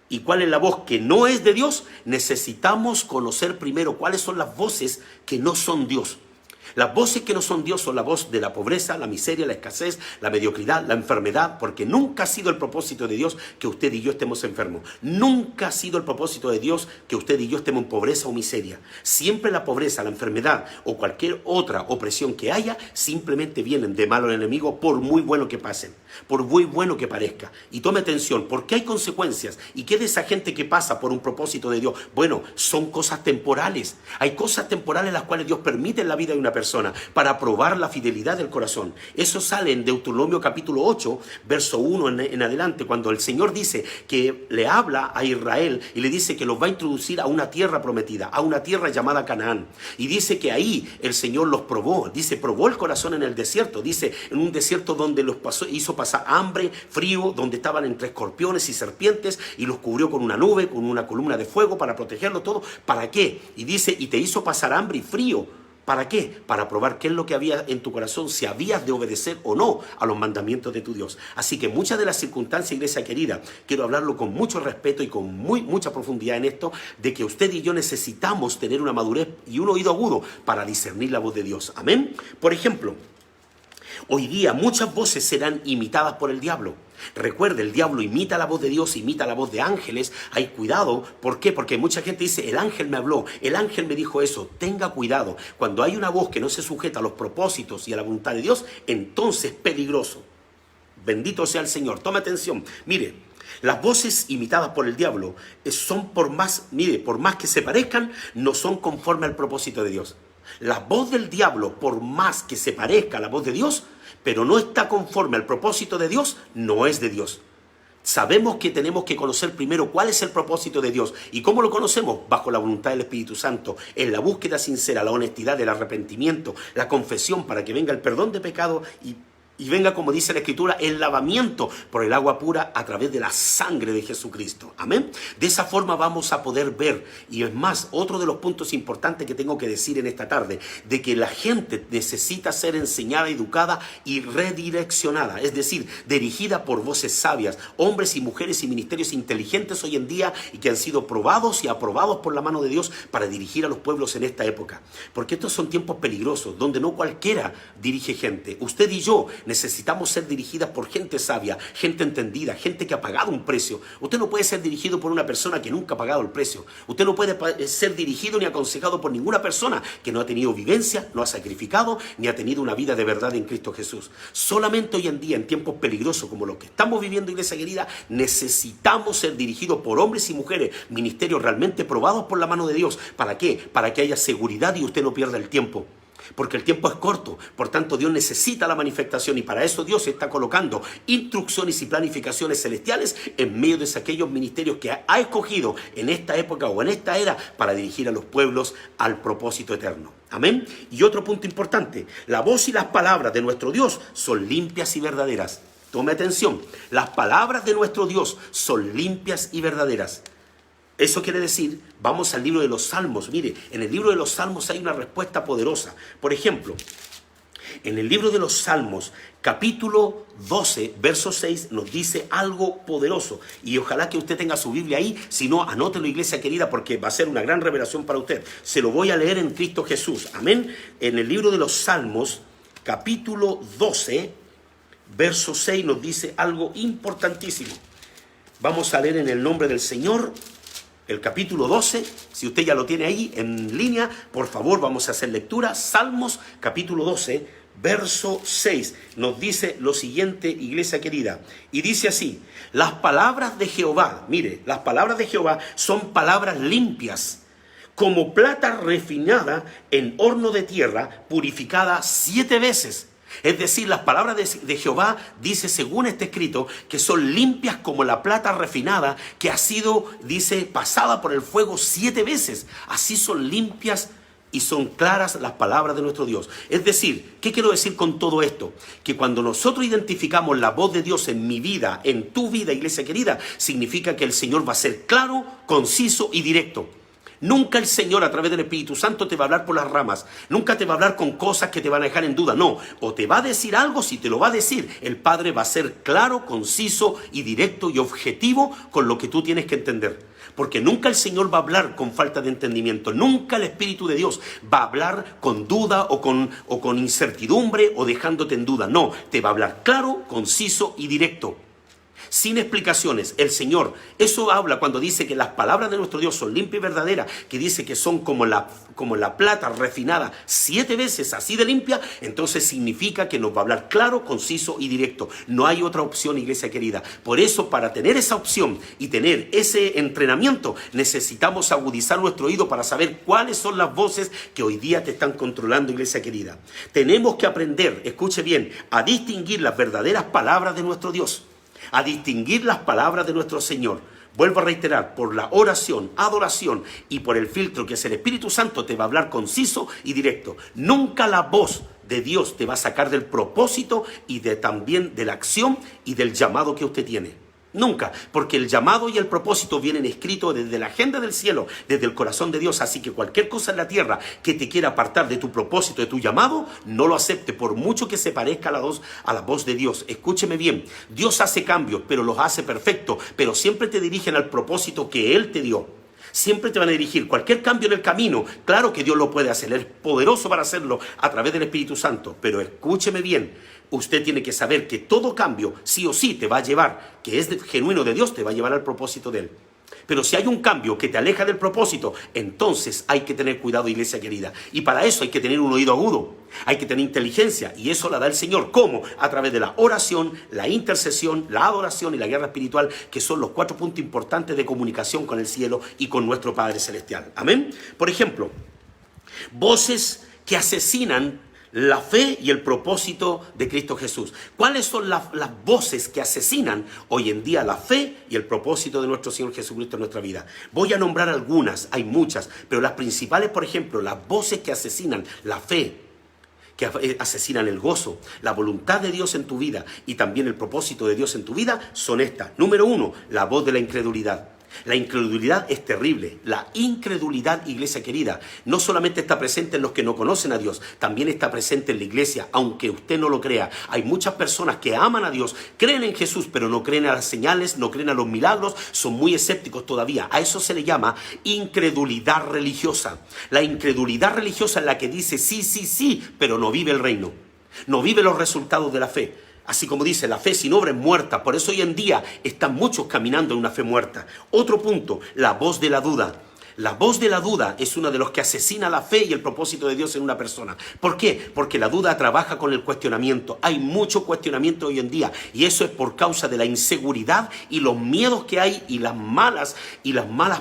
y cuál es la voz que no es de Dios, necesitamos conocer primero cuáles son las voces que no son Dios. Las voces que no son Dios son la voz de la pobreza, la miseria, la escasez, la mediocridad, la enfermedad, porque nunca ha sido el propósito de Dios que usted y yo estemos enfermos. Nunca ha sido el propósito de Dios que usted y yo estemos en pobreza o miseria. Siempre la pobreza, la enfermedad o cualquier otra opresión que haya, simplemente vienen de malo al enemigo por muy bueno que pasen, por muy bueno que parezca. Y tome atención, porque hay consecuencias. ¿Y qué de esa gente que pasa por un propósito de Dios? Bueno, son cosas temporales. Hay cosas temporales las cuales Dios permite en la vida de una persona para probar la fidelidad del corazón. Eso sale en Deuteronomio capítulo 8, verso 1 en adelante, cuando el Señor dice que le habla a Israel y le dice que los va a introducir a una tierra prometida, a una tierra llamada Canaán. Y dice que ahí el Señor los probó. Dice, probó el corazón en el desierto. Dice, en un desierto donde los hizo pasar hambre, frío, donde estaban entre escorpiones y serpientes, y los cubrió con una nube, con una columna de fuego para protegerlo todo. ¿Para qué? Y dice, y te hizo pasar hambre y frío. ¿Para qué? Para probar qué es lo que había en tu corazón, si habías de obedecer o no a los mandamientos de tu Dios. Así que muchas de las circunstancias, iglesia querida, quiero hablarlo con mucho respeto y con mucha profundidad en esto, de que usted y yo necesitamos tener una madurez y un oído agudo para discernir la voz de Dios. Amén. Por ejemplo, hoy día muchas voces serán imitadas por el diablo. Recuerde, el diablo imita la voz de Dios, imita la voz de ángeles. Hay cuidado. ¿Por qué? Porque mucha gente dice, el ángel me habló, el ángel me dijo eso. Tenga cuidado. Cuando hay una voz que no se sujeta a los propósitos y a la voluntad de Dios, entonces es peligroso. Bendito sea el Señor. Tome atención. Mire, las voces imitadas por el diablo son por más que se parezcan, no son conforme al propósito de Dios. La voz del diablo, por más que se parezca a la voz de Dios, pero no está conforme al propósito de Dios, no es de Dios. Sabemos que tenemos que conocer primero cuál es el propósito de Dios. ¿Y cómo lo conocemos? Bajo la voluntad del Espíritu Santo, en la búsqueda sincera, la honestidad, el arrepentimiento, la confesión para que venga el perdón de pecado y venga, como dice la Escritura, el lavamiento por el agua pura a través de la sangre de Jesucristo. Amén. De esa forma vamos a poder ver. Y es más, otro de los puntos importantes que tengo que decir en esta tarde, de que la gente necesita ser enseñada, educada y redireccionada. Es decir, dirigida por voces sabias, hombres y mujeres y ministerios inteligentes hoy en día y que han sido probados y aprobados por la mano de Dios para dirigir a los pueblos en esta época. Porque estos son tiempos peligrosos, donde no cualquiera dirige gente. Usted y yo necesitamos ser dirigidas por gente sabia, gente entendida, gente que ha pagado un precio. Usted no puede ser dirigido por una persona que nunca ha pagado el precio. Usted no puede ser dirigido ni aconsejado por ninguna persona que no ha tenido vivencia, no ha sacrificado, ni ha tenido una vida de verdad en Cristo Jesús. Solamente hoy en día, en tiempos peligrosos como los que estamos viviendo, iglesia querida, necesitamos ser dirigidos por hombres y mujeres, ministerios realmente probados por la mano de Dios. ¿Para qué? Para que haya seguridad y usted no pierda el tiempo. Porque el tiempo es corto, por tanto Dios necesita la manifestación y para eso Dios está colocando instrucciones y planificaciones celestiales en medio de aquellos ministerios que ha escogido en esta época o en esta era para dirigir a los pueblos al propósito eterno. Amén. Y otro punto importante, la voz y las palabras de nuestro Dios son limpias y verdaderas. Tome atención, las palabras de nuestro Dios son limpias y verdaderas. Eso quiere decir, vamos al libro de los Salmos. Mire, en el libro de los Salmos hay una respuesta poderosa. Por ejemplo, en el libro de los Salmos, capítulo 12, verso 6, nos dice algo poderoso. Y ojalá que usted tenga su Biblia ahí. Si no, anótelo, iglesia querida, porque va a ser una gran revelación para usted. Se lo voy a leer en Cristo Jesús. Amén. En el libro de los Salmos, capítulo 12, verso 6, nos dice algo importantísimo. Vamos a leer en el nombre del Señor. El capítulo 12, si usted ya lo tiene ahí en línea, por favor vamos a hacer lectura. Salmos capítulo 12, verso 6, nos dice lo siguiente, iglesia querida. Y dice así, las palabras de Jehová, mire, las palabras de Jehová son palabras limpias, como plata refinada en horno de tierra, purificada 7 veces. Es decir, las palabras de Jehová dice, según está escrito, que son limpias como la plata refinada que ha sido, dice, pasada por el fuego 7 veces. Así son limpias y son claras las palabras de nuestro Dios. Es decir, ¿qué quiero decir con todo esto? Que cuando nosotros identificamos la voz de Dios en mi vida, en tu vida, iglesia querida, significa que el Señor va a ser claro, conciso y directo. Nunca el Señor a través del Espíritu Santo te va a hablar por las ramas. Nunca te va a hablar con cosas que te van a dejar en duda. No, o te va a decir algo, si te lo va a decir, el Padre va a ser claro, conciso y directo y objetivo con lo que tú tienes que entender. Porque nunca el Señor va a hablar con falta de entendimiento. Nunca el Espíritu de Dios va a hablar con duda o con incertidumbre o dejándote en duda. No, te va a hablar claro, conciso y directo. Sin explicaciones, el Señor, eso habla cuando dice que las palabras de nuestro Dios son limpias y verdaderas, que dice que son como la plata refinada 7 veces así de limpia, entonces significa que nos va a hablar claro, conciso y directo. No hay otra opción, iglesia querida. Por eso, para tener esa opción y tener ese entrenamiento, necesitamos agudizar nuestro oído para saber cuáles son las voces que hoy día te están controlando, iglesia querida. Tenemos que aprender, escuche bien, a distinguir las verdaderas palabras de nuestro Dios, a distinguir las palabras de nuestro Señor. Vuelvo a reiterar, por la oración, adoración y por el filtro que es el Espíritu Santo te va a hablar conciso y directo. Nunca la voz de Dios te va a sacar del propósito y también de la acción y del llamado que usted tiene. Nunca, porque el llamado y el propósito vienen escritos desde la agenda del cielo, desde el corazón de Dios. Así que cualquier cosa en la tierra que te quiera apartar de tu propósito, de tu llamado, no lo acepte, por mucho que se parezca a la voz de Dios. Escúcheme bien, Dios hace cambios, pero los hace perfectos, pero siempre te dirigen al propósito que Él te dio. Siempre te van a dirigir. Cualquier cambio en el camino, claro que Dios lo puede hacer, es poderoso para hacerlo a través del Espíritu Santo, pero escúcheme bien, usted tiene que saber que todo cambio, sí o sí, te va a llevar, que es genuino de Dios, te va a llevar al propósito de Él. Pero si hay un cambio que te aleja del propósito, entonces hay que tener cuidado, iglesia querida. Y para eso hay que tener un oído agudo, hay que tener inteligencia, y eso la da el Señor. ¿Cómo? A través de la oración, la intercesión, la adoración y la guerra espiritual, que son los 4 puntos importantes de comunicación con el cielo y con nuestro Padre Celestial. Amén. Por ejemplo, voces que asesinan la fe y el propósito de Cristo Jesús. ¿Cuáles son las voces que asesinan hoy en día la fe y el propósito de nuestro Señor Jesucristo en nuestra vida? Voy a nombrar algunas, hay muchas, pero las principales, por ejemplo, las voces que asesinan la fe, que asesinan el gozo, la voluntad de Dios en tu vida y también el propósito de Dios en tu vida, son estas. Número 1, la voz de la incredulidad. La incredulidad es terrible. La incredulidad, iglesia querida, no solamente está presente en los que no conocen a Dios, también está presente en la iglesia, aunque usted no lo crea. Hay muchas personas que aman a Dios, creen en Jesús, pero no creen a las señales, no creen a los milagros, son muy escépticos todavía. A eso se le llama incredulidad religiosa. La incredulidad religiosa es la que dice sí, sí, sí, pero no vive el reino, no vive los resultados de la fe. Así como dice, la fe sin obra es muerta. Por eso hoy en día están muchos caminando en una fe muerta. Otro punto, la voz de la duda. La voz de la duda es uno de los que asesina la fe y el propósito de Dios en una persona. ¿Por qué? Porque la duda trabaja con el cuestionamiento. Hay mucho cuestionamiento hoy en día y eso es por causa de la inseguridad y los miedos que hay y las malas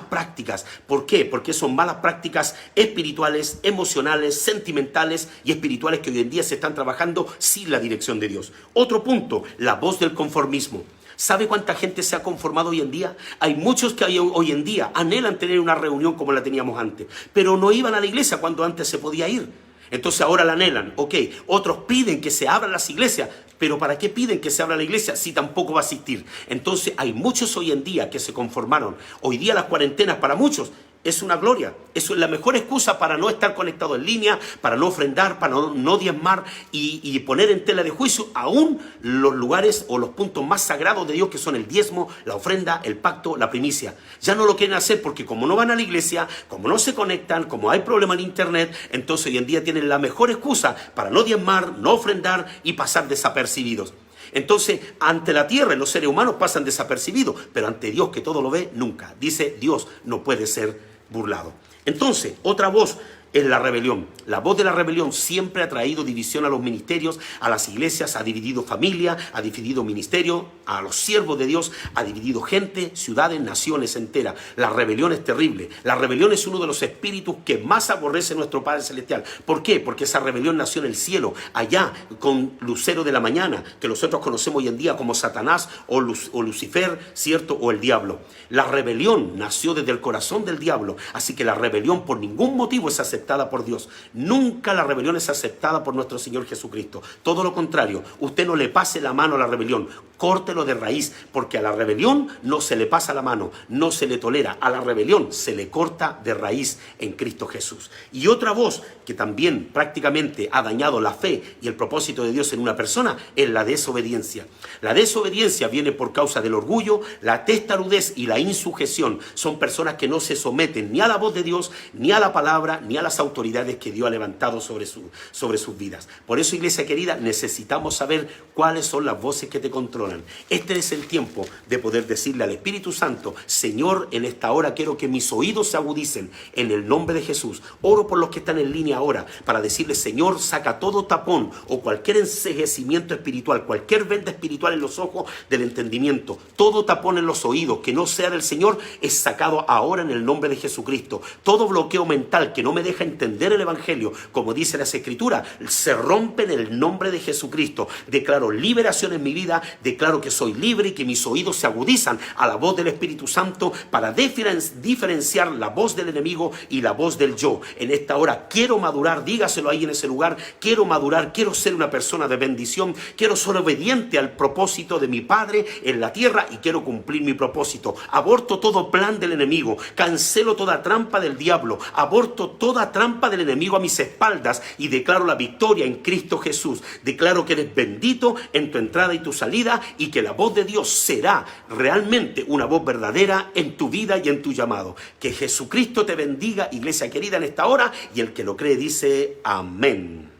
prácticas. ¿Por qué? Porque son malas prácticas espirituales, emocionales, sentimentales y espirituales que hoy en día se están trabajando sin la dirección de Dios. Otro punto, la voz del conformismo. ¿Sabe cuánta gente se ha conformado hoy en día? Hay muchos que hoy en día anhelan tener una reunión como la teníamos antes, pero no iban a la iglesia cuando antes se podía ir. Entonces ahora la anhelan, ok. Otros piden que se abran las iglesias, pero ¿para qué piden que se abra la iglesia si tampoco va a asistir? Entonces hay muchos hoy en día que se conformaron. Hoy día las cuarentenas para muchos es una gloria. Eso es la mejor excusa para no estar conectado en línea, para no ofrendar, para no diezmar y poner en tela de juicio aún los lugares o los puntos más sagrados de Dios, que son el diezmo, la ofrenda, el pacto, la primicia. Ya no lo quieren hacer porque como no van a la iglesia, como no se conectan, como hay problema en internet, entonces hoy en día tienen la mejor excusa para no diezmar, no ofrendar y pasar desapercibidos. Entonces, ante la tierra los seres humanos pasan desapercibidos, pero ante Dios, que todo lo ve, nunca. Dice, Dios no puede ser burlado. Entonces, otra voz es la rebelión. La voz de la rebelión siempre ha traído división a los ministerios, a las iglesias, ha dividido familia, ha dividido ministerio, a los siervos de Dios, ha dividido gente, ciudades, naciones enteras. La rebelión es terrible. La rebelión es uno de los espíritus que más aborrece nuestro Padre Celestial. ¿Por qué? Porque esa rebelión nació en el cielo, allá con Lucero de la mañana, que nosotros conocemos hoy en día como Satanás o Lucifer, ¿cierto? O el diablo. La rebelión nació desde el corazón del diablo, así que la rebelión por ningún motivo es aceptada por Dios. Nunca la rebelión es aceptada por nuestro Señor Jesucristo. Todo lo contrario, usted no le pase la mano a la rebelión, córtelo de raíz, porque a la rebelión no se le pasa la mano, no se le tolera, a la rebelión se le corta de raíz en Cristo Jesús. Y otra voz que también prácticamente ha dañado la fe y el propósito de Dios en una persona es la desobediencia. La desobediencia viene por causa del orgullo, la testarudez y la insujeción. Son personas que no se someten ni a la voz de Dios, ni a la palabra, ni a las autoridades que Dios ha levantado sobre sus vidas. Por eso, iglesia querida, necesitamos saber cuáles son las voces que te controlan. Este es el tiempo de poder decirle al Espíritu Santo: Señor, en esta hora quiero que mis oídos se agudicen en el nombre de Jesús. Oro por los que están en línea ahora para decirle: Señor, saca todo tapón o cualquier enceguecimiento espiritual, cualquier venda espiritual en los ojos del entendimiento, todo tapón en los oídos que no sea del Señor es sacado ahora en el nombre de Jesucristo. Todo bloqueo mental que no me deja entender el Evangelio, como dice las Escrituras, se rompe en el nombre de Jesucristo. Declaro liberación en mi vida, declaro que soy libre y que mis oídos se agudizan a la voz del Espíritu Santo para diferenciar la voz del enemigo y la voz del yo. En esta hora quiero madurar, dígaselo ahí en ese lugar, quiero madurar, quiero ser una persona de bendición, quiero ser obediente al propósito de mi Padre en la tierra y quiero cumplir mi propósito. Aborto todo plan del enemigo, cancelo toda trampa del diablo, aborto toda trampa del enemigo a mis espaldas y declaro la victoria en Cristo Jesús. Declaro que eres bendito en tu entrada y tu salida y que la voz de Dios será realmente una voz verdadera en tu vida y en tu llamado. Que Jesucristo te bendiga, iglesia querida, en esta hora, y el que lo cree dice amén.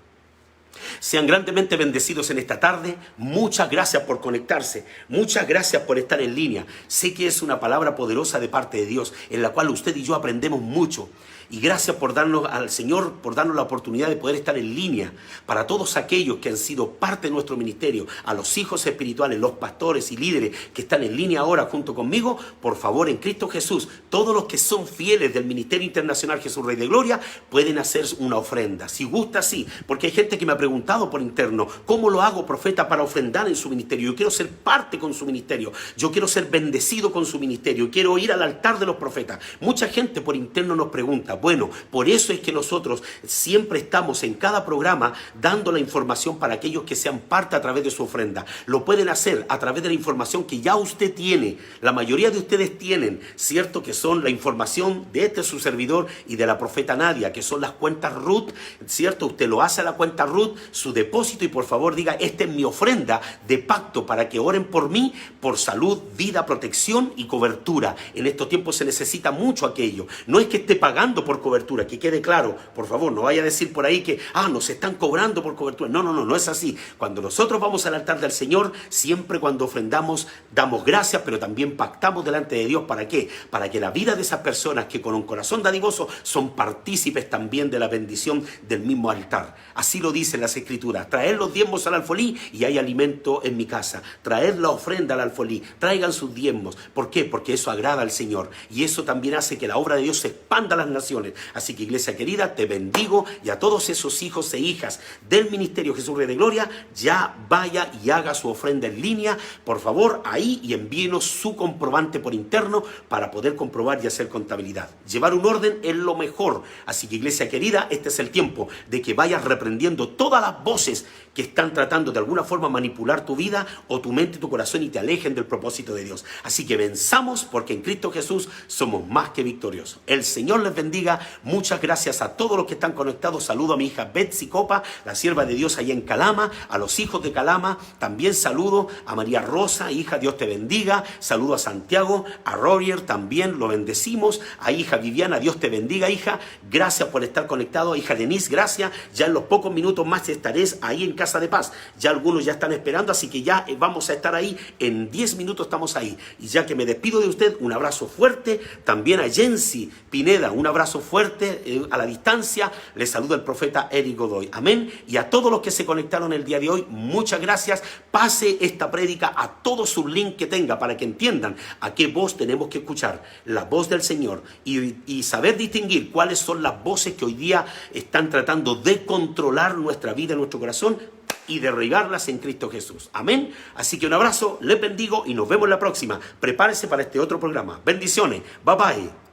Sean grandemente bendecidos en esta tarde. Muchas gracias por conectarse. Muchas gracias por estar en línea. Sé que es una palabra poderosa de parte de Dios, en la cual usted y yo aprendemos mucho. Y gracias por darnos al Señor, por darnos la oportunidad de poder estar en línea. Para todos aquellos que han sido parte de nuestro ministerio, a los hijos espirituales, los pastores y líderes que están en línea ahora junto conmigo, por favor, en Cristo Jesús, todos los que son fieles del Ministerio Internacional Jesús Rey de Gloria, pueden hacer una ofrenda. Si gusta, sí, porque hay gente que me ha preguntado por interno: ¿cómo lo hago, profeta, para ofrendar en su ministerio? Yo quiero ser parte con su ministerio, yo quiero ser bendecido con su ministerio, quiero ir al altar de los profetas. Mucha gente por interno nos pregunta. Bueno, por eso es que nosotros siempre estamos en cada programa dando la información para aquellos que sean parte a través de su ofrenda. Lo pueden hacer a través de la información que ya usted tiene. La mayoría de ustedes tienen, ¿cierto? Que son la información de su servidor y de la profeta Nadia, que son las cuentas RUT, ¿cierto? Usted lo hace a la cuenta RUT, su depósito, y por favor diga: esta es mi ofrenda de pacto para que oren por mí, por salud, vida, protección y cobertura. En estos tiempos se necesita mucho aquello. No es que esté pagando por cobertura, que quede claro, por favor, no vaya a decir por ahí que nos están cobrando por cobertura. No es así. Cuando nosotros vamos al altar del Señor, siempre cuando ofrendamos, damos gracias, pero también pactamos delante de Dios. ¿Para qué? Para que la vida de esas personas que con un corazón dadivoso son partícipes también de la bendición del mismo altar. Así lo dicen las Escrituras: traer los diezmos al alfolí y hay alimento en mi casa. Traer la ofrenda al alfolí, traigan sus diezmos. ¿Por qué? Porque eso agrada al Señor y eso también hace que la obra de Dios se expanda a las naciones. Así que, iglesia querida, te bendigo, y a todos esos hijos e hijas del Ministerio Jesús Rey de Gloria, ya vaya y haga su ofrenda en línea, por favor, ahí, y envíenos su comprobante por interno para poder comprobar y hacer contabilidad. Llevar un orden es lo mejor. Así que, iglesia querida, este es el tiempo de que vayas reprendiendo todas las voces que están tratando de alguna forma manipular tu vida o tu mente y tu corazón y te alejen del propósito de Dios. Así que venzamos, porque en Cristo Jesús somos más que victoriosos. El Señor les bendiga. Muchas gracias a todos los que están conectados. Saludo a mi hija Betsy Copa, la sierva de Dios allá en Calama, a los hijos de Calama. También saludo a María Rosa, hija, Dios te bendiga. Saludo a Santiago, a Roger, también lo bendecimos. A hija Viviana, Dios te bendiga, hija. Gracias por estar conectado. Hija Denise, gracias. Ya en los pocos minutos más estaré ahí en Casa de Paz. Ya algunos ya están esperando, así que ya vamos a estar ahí. En 10 minutos estamos ahí. Y ya que me despido de usted, un abrazo fuerte. También a Jensi Pineda, un abrazo abrazo fuerte a la distancia. Les saluda el profeta Eric Godoy. Amén. Y a todos los que se conectaron el día de hoy, muchas gracias. Pase esta prédica a todos sus links que tenga para que entiendan a qué voz tenemos que escuchar. La voz del Señor. Y saber distinguir cuáles son las voces que hoy día están tratando de controlar nuestra vida, nuestro corazón, y derribarlas en Cristo Jesús. Amén. Así que un abrazo, les bendigo y nos vemos la próxima. Prepárese para este otro programa. Bendiciones. Bye bye.